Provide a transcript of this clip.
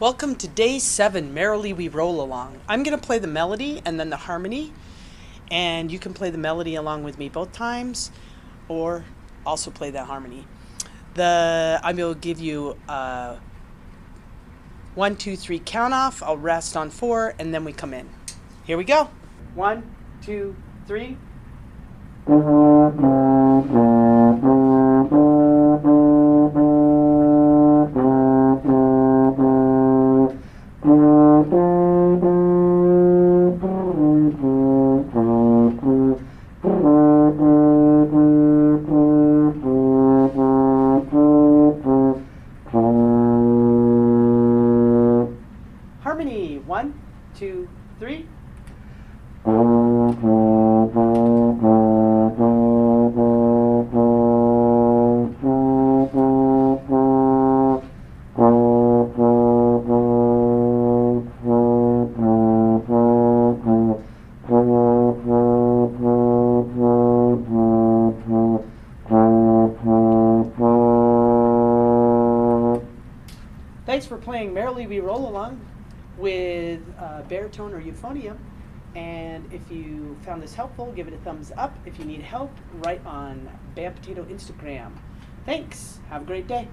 Welcome to day 7, Merrily We Roll Along. I'm going to play the melody and then the harmony, and you can play the melody along with me both times, or also play the harmony. I will give you a 1, 2, 3 count off. I'll rest on 4, and then we come in. Here we go. 1, 2, 3. Harmony. 1, 2, 3. Thanks for playing Merrily We Roll Along with Baritone or Euphonium. And if you found this helpful, give it a thumbs up. If you need help, write on Bam Potato Instagram. Thanks. Have a great day.